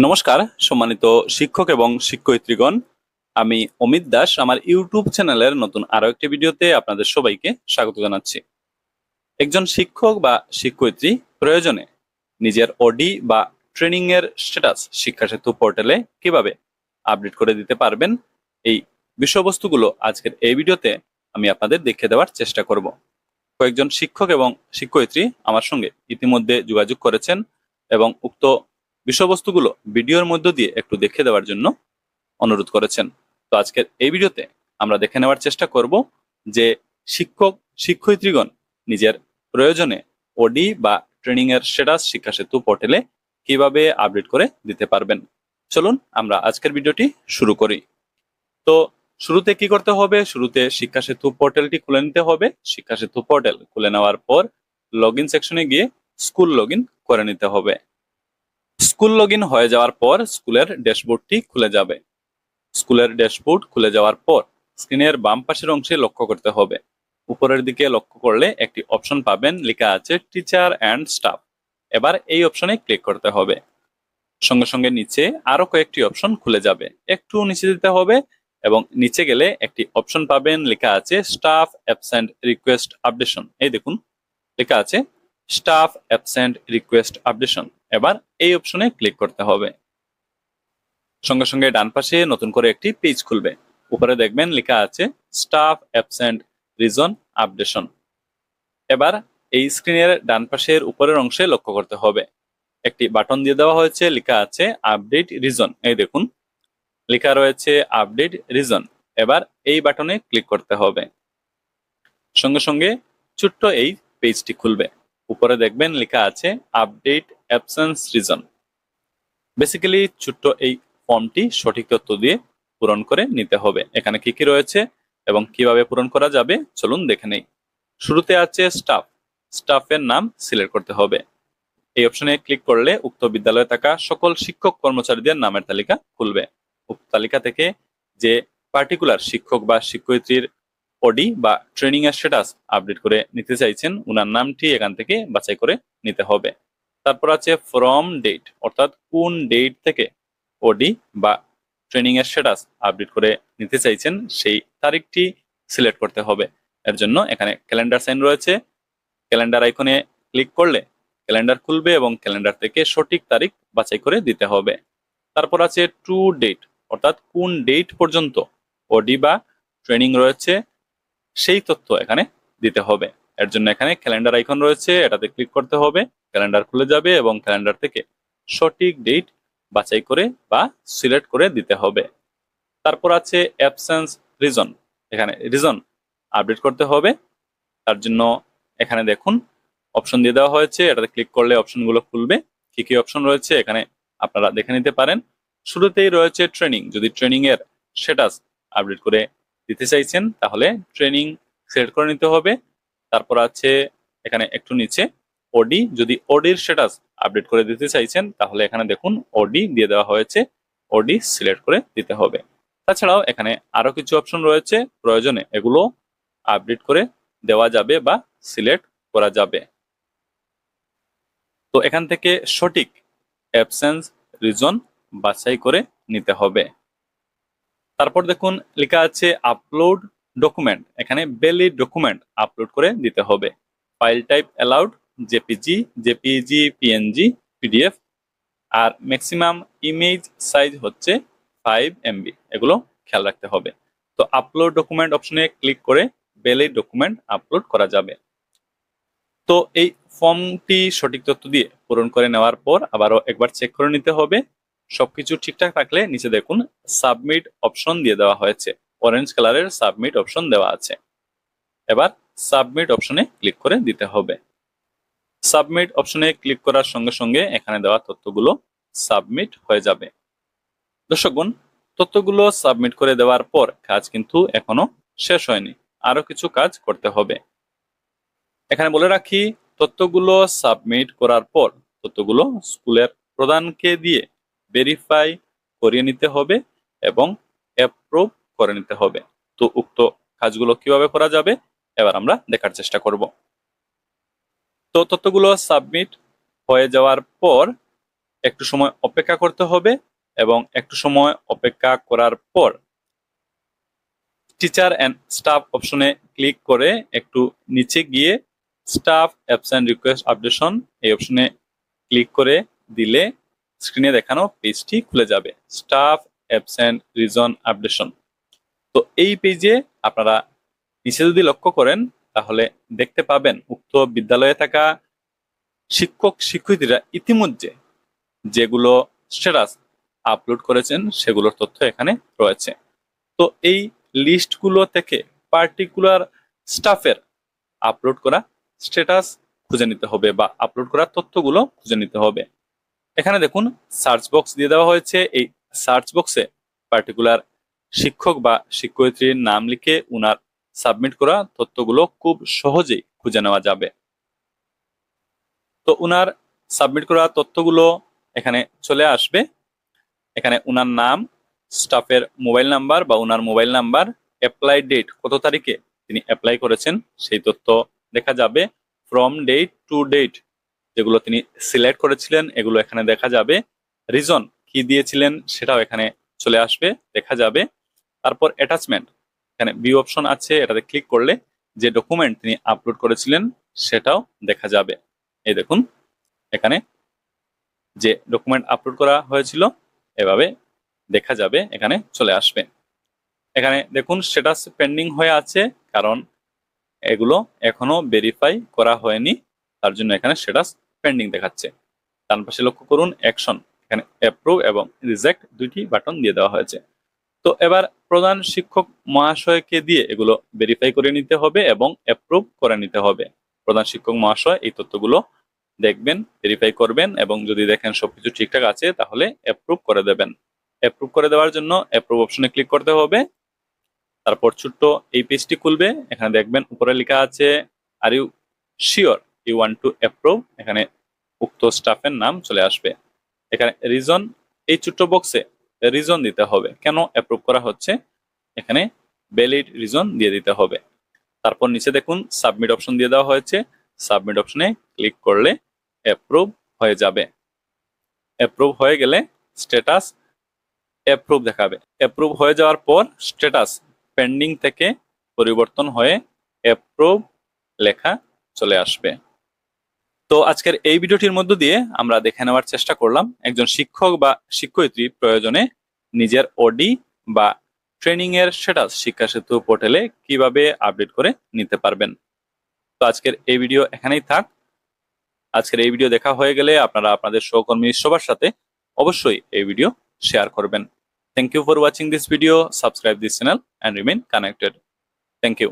নমস্কার সম্মানিত শিক্ষক এবং শিক্ষয়িত্রীগণ। আমি অমিত দাস আমার ইউটিউব চ্যানেলের নতুন আরো একটি ভিডিওতে আপনাদের সবাইকে স্বাগত জানাচ্ছি। একজন শিক্ষক বা শিক্ষয়িত্রী প্রয়োজনে নিজের ওডি বা ট্রেনিং এর স্ট্যাটাস শিক্ষা সেতু পোর্টালে কিভাবে আপডেট করে দিতে পারবেন, এই বিষয়বস্তুগুলো আজকের এই ভিডিওতে আমি আপনাদের দেখিয়ে দেওয়ার চেষ্টা করব। কয়েকজন শিক্ষক এবং শিক্ষয়িত্রী আমার সঙ্গে ইতিমধ্যে যোগাযোগ করেছেন এবং উক্ত বিষয়বস্তুগুলো ভিডিওর মধ্য দিয়ে একটু দেখে দেওয়ার জন্য অনুরোধ করেছেন। তো আজকের এই ভিডিওতে আমরা দেখে নেওয়ার চেষ্টা করব যে শিক্ষক শিক্ষয়িত্রীগণ নিজের প্রয়োজনে ওডি বা ট্রেনিং এর স্ট্যাটাস শিক্ষা সেতু পোর্টালে কিভাবে আপডেট করে দিতে পারবেন। চলুন আমরা আজকের ভিডিওটি শুরু করি। তো শুরুতে কি করতে হবে? শুরুতে শিক্ষা সেতু পোর্টালটি খুলে নিতে হবে। শিক্ষা সেতু পোর্টাল খুলে নেওয়ার পর লগইন সেকশনে গিয়ে স্কুল লগইন করে নিতে হবে। স্কুল লগইন হয়ে যাওয়ার পর স্কুলের ড্যাশবোর্ডটি খুলে যাবে। স্কুলের ড্যাশবোর্ড খুলে যাওয়ার পর স্ক্রিনের বাম পাশের অংশে লক্ষ্য করতে হবে। উপরের দিকে লক্ষ্য করলে একটি অপশন পাবেন, লেখা আছে টিচার অ্যান্ড স্টাফ। এবার এই অপশনে ক্লিক করতে হবে। সঙ্গে সঙ্গে নিচে আরো কয়েকটি অপশন খুলে যাবে, একটু নিচে দিতে হবে এবং নিচে গেলে একটি অপশন পাবেন, লেখা আছে স্টাফ অ্যাবসেন্ট রিকোয়েস্ট আপডেশন। এই দেখুন লেখা আছে স্টাফ অ্যাবসেন্ট রিকোয়েস্ট আপডেশন। এবার এই অপশনে ক্লিক করতে হবে। সঙ্গে সঙ্গে ডান পাশে নতুন করে একটি পেজ খুলবে। উপরে দেখবেন লেখা আছে স্টাফ অ্যাবসেন্ট রিজন আপডেশন। এবার এই স্ক্রিনের ডান পাশের উপরের অংশে লক্ষ্য করতে হবে, একটি বাটন দিয়ে দেওয়া হয়েছে, লেখা আছে আপডেট রিজন। এই দেখুন লেখা রয়েছে আপডেট রিজন। এবার এই বাটনে ক্লিক করতে হবে। সঙ্গে সঙ্গে ছোট্ট এই পেজটি খুলবে। উপরে দেখবেন লেখা আছে আপডেট অ্যাবসেন্স রিজন। বেসিক্যালি ছোট্ট এই ফর্মটি সঠিক তথ্য দিয়ে পূরণ করে নিতে হবে। এখানে কি কি রয়েছে এবং কিভাবে পূরণ করা যাবে চলুন দেখে নেই। শুরুতে আছে স্টাফ। স্টাফের নাম সিলেক্ট করতে হবে। এই অপশনে ক্লিক করলে উক্ত বিদ্যালয়ে থাকা সকল শিক্ষক কর্মচারীদের নামের তালিকা খুলবে। উক্ত তালিকা থেকে যে পার্টিকুলার শিক্ষক বা শিক্ষয়িত্রীর ওডি বা ট্রেনিং এর স্ট্যাটাস আপডেট করে নিতে চাইছেন, উনার নামটি এখান থেকে বাছাই করে নিতে হবে। তারপর আছে ফ্রম ডেট, অর্থাৎ কোন ডেট থেকে ওডি বা ট্রেনিং এর স্ট্যাটাস আপডেট করে নিতে চাইছেন সেই তারিখটি সিলেক্ট করতে হবে। এর জন্য এখানে ক্যালেন্ডার সাইন রয়েছে, ক্যালেন্ডার আইকনে ক্লিক করলে ক্যালেন্ডার খুলবে এবং ক্যালেন্ডার থেকে সঠিক তারিখ বাছাই করে দিতে হবে। তারপর আছে টু ডেট, অর্থাৎ কোন ডেট পর্যন্ত ওডি বা ট্রেনিং রয়েছে সেই তথ্য এখানে দিতে হবে। এর জন্য এখানে ক্যালেন্ডার আইকন রয়েছে, এটাতে ক্লিক করতে হবে, ক্যালেন্ডার খুলে যাবে এবং ক্যালেন্ডার থেকে সঠিক ডেট বাছাই করে বা সিলেক্ট করে দিতে হবে। তারপর আছে অ্যাবসেন্স রিজন, এখানে রিজন আপডেট করতে হবে। তার জন্য এখানে দেখুন অপশন দিয়ে দেওয়া হয়েছে, এটাতে ক্লিক করলে অপশনগুলো খুলবে। কি কি অপশন রয়েছে এখানে আপনারা দেখে নিতে পারেন। শুরুতেই রয়েছে ট্রেনিং, যদি ট্রেনিং এর স্ট্যাটাস আপডেট করে দিতে চাইছেন তাহলে ট্রেনিং সিলেক্ট করে নিতে হবে। তারপর আছে এখানে একটু নিচে ওডি, যদি ওডির স্ট্যাটাস আপডেট করে দিতে চাইছেন তাহলে এখানে দেখুন ওডি দিয়ে দেওয়া হয়েছে, ওডি সিলেক্ট করে দিতে হবে। তাছাড়াও এখানে আরো কিছু অপশন রয়েছে, প্রয়োজনে এগুলো আপডেট করে দেওয়া যাবে বা সিলেক্ট করা যাবে। তো এখান থেকে সঠিক অ্যাবসেন্স রিজন বাছাই করে নিতে হবে। তারপর দেখুন লেখা আছে আপলোড ডকুমেন্ট, এখানে ভ্যালিড ডকুমেন্ট আপলোড করে দিতে হবে। File type allowed, JPG, JPG, PNG, PDF, আর ম্যাক্সিমাম ইমেজ সাইজ হচ্ছে 5 MB, এগুলো খেয়াল রাখতে হবে। তো আপলোড ডকুমেন্ট অপশনে ক্লিক করে ভ্যালিড ডকুমেন্ট আপলোড করা যাবে। তো এই ফর্মটি সঠিক তথ্য দিয়ে পূরণ করে নেওয়ার পর আবারও একবার চেক করে নিতে হবে। সবকিছু ঠিকঠাক থাকলে নিচে দেখুন সাবমিট অপশন দিয়ে দেওয়া হয়েছে, অরেঞ্জ কালারের সাবমিট অপশন দেওয়া আছে। এবার সাবমিট অপশনে ক্লিক করে দিতে হবে। সাবমিট অপশনে ক্লিক করার সঙ্গে সঙ্গে এখানে দেওয়া তথ্যগুলো সাবমিট হয়ে যাবে। দর্শকগণ, তথ্যগুলো সাবমিট করে দেওয়ার পর কাজ কিন্তু এখনো শেষ হয়নি, আরো কিছু কাজ করতে হবে। এখানে বলে রাখি, তথ্যগুলো সাবমিট করার পর তথ্যগুলো স্কুলের প্রধানকে দিয়ে ভেরিফাই করিয়ে নিতে হবে এবং অ্যাপ্রুভ করে নিতে হবে। তো উক্ত কাজগুলো কিভাবে করা যাবে এবার আমরা দেখার চেষ্টা করব। তো তথ্যগুলো সাবমিট হয়ে যাওয়ার পর একটু সময় অপেক্ষা করতে হবে এবং একটু সময় অপেক্ষা করার পর টিচার অ্যান্ড স্টাফ অপশনে ক্লিক করে একটু নিচে গিয়ে স্টাফ অ্যাবসেন্ট রিকোয়েস্ট আপডেশন এই অপশনে ক্লিক করে দিলে স্ক্রিনে দেখানো পেজটি খুলে যাবে, স্টাফ অ্যাবসেন্ট রিজন আপডেশন। তো এই পেজে আপনারা নিচে যদি লক্ষ্য করেন তাহলে দেখতে পাবেন উক্ত বিদ্যালয়ে থাকা শিক্ষক শিক্ষয়িত্রীরা ইতিমধ্যে যেগুলো স্ট্যাটাস আপলোড করেছেন সেগুলোর তথ্য এখানে রয়েছে। তো এই লিস্টগুলো থেকে পার্টিকুলার স্টাফের আপলোড করা স্ট্যাটাস খুঁজে নিতে হবে বা আপলোড করা তথ্যগুলো খুঁজে নিতে হবে। এখানে দেখুন সার্চ বক্স দিয়ে দেওয়া হয়েছে। এই সার্চ বক্সে পার্টিকুলার শিক্ষক বা শিক্ষয়িত্রীর নাম লিখে উনার সাবমিট করা তথ্যগুলো খুব সহজেই খুঁজে নেওয়া যাবে। তো উনার সাবমিট করা তথ্যগুলো এখানে চলে আসবে। এখানে উনার নাম, স্টাফের মোবাইল নাম্বার বা উনার মোবাইল নাম্বার, অ্যাপ্লাই ডেট, কত তারিখে তিনি অ্যাপ্লাই করেছেন সেই তথ্য দেখা যাবে, ফ্রম ডেট টু ডেট যেগুলো তিনি সিলেক্ট করেছিলেন এগুলো এখানে দেখা যাবে, রিজন কি দিয়েছিলেন সেটাও এখানে চলে আসবে, দেখা যাবে। তারপর অ্যাটাচমেন্ট, এখানে ভিউ অপশন আছে, এটাতে ক্লিক করলে যে ডকুমেন্ট তিনি আপলোড করেছিলেন সেটাও দেখা যাবে। এই দেখুন এখানে যে ডকুমেন্ট আপলোড করা হয়েছিল এভাবে দেখা যাবে, এখানে চলে আসবে। এখানে দেখুন স্ট্যাটাস পেন্ডিং হয়ে আছে, কারণ এগুলো এখনো ভেরিফাই করা হয়নি, তার জন্য এখানে স্ট্যাটাস পেন্ডিং দেখাচ্ছে। ডান পাশে লক্ষ্য করুন অ্যাকশন, এখানে অ্যাপ্রুভ এবং রিজেক্ট দুইটি বাটন দিয়ে দেওয়া হয়েছে। তো এবার প্রধান শিক্ষক মহাশয়কে দিয়ে এগুলো ভেরিফাই করে নিতে হবে এবং অ্যাপ্রুভ করে নিতে হবে। প্রধান শিক্ষক মহাশয় এই তথ্যগুলো দেখবেন, ভেরিফাই করবেন এবং যদি দেখেন সবকিছু ঠিকঠাক আছে তাহলে অ্যাপ্রুভ করে দেবেন। অ্যাপ্রুভ করে দেওয়ার জন্য অ্যাপ্রুভ অপশনে ক্লিক করতে হবে। তারপর ছোট্ট এই পেজটি খুলবে, এখানে দেখবেন উপরে লেখা আছে are you sure you want to approve, এখানে উক্ত স্টাফের নাম চলে আসবে। এখানে রিজন, এই ছোট্ট বক্সে রিজন দিতে হবে কেন অ্যাপ্রুভ করা হচ্ছে, এখানে ভ্যালিড রিজন দিয়ে দিতে হবে। তারপর নিচে দেখুন সাবমিট অপশন দিয়ে দেওয়া হয়েছে, সাবমিট অপশনে ক্লিক করলে অ্যাপ্রুভ হয়ে যাবে। অ্যাপ্রুভ হয়ে গেলে স্ট্যাটাস অ্যাপ্রুভ দেখাবে। অ্যাপ্রুভ হয়ে যাওয়ার পর স্ট্যাটাস পেন্ডিং থেকে পরিবর্তন হয়ে অ্যাপ্রুভ লেখা চলে আসবে। তো আজকের এই ভিডিওটির মধ্য দিয়ে আমরা দেখে নেওয়ার চেষ্টা করলাম একজন শিক্ষক বা শিক্ষয়িত্রী প্রয়োজনে নিজের ওডি বা ট্রেনিং এর স্ট্যাটাস শিক্ষা সেতু পোর্টালে কিভাবে আপডেট করে নিতে পারবেন। তো আজকের এই ভিডিও এখানেই থাক। আজকের এই ভিডিও দেখা হয়ে গেলে আপনারা আপনাদের সহকর্মী সবার সাথে অবশ্যই এই ভিডিও শেয়ার করবেন। Thank you for watching this video. Subscribe this channel and remain connected. Thank you.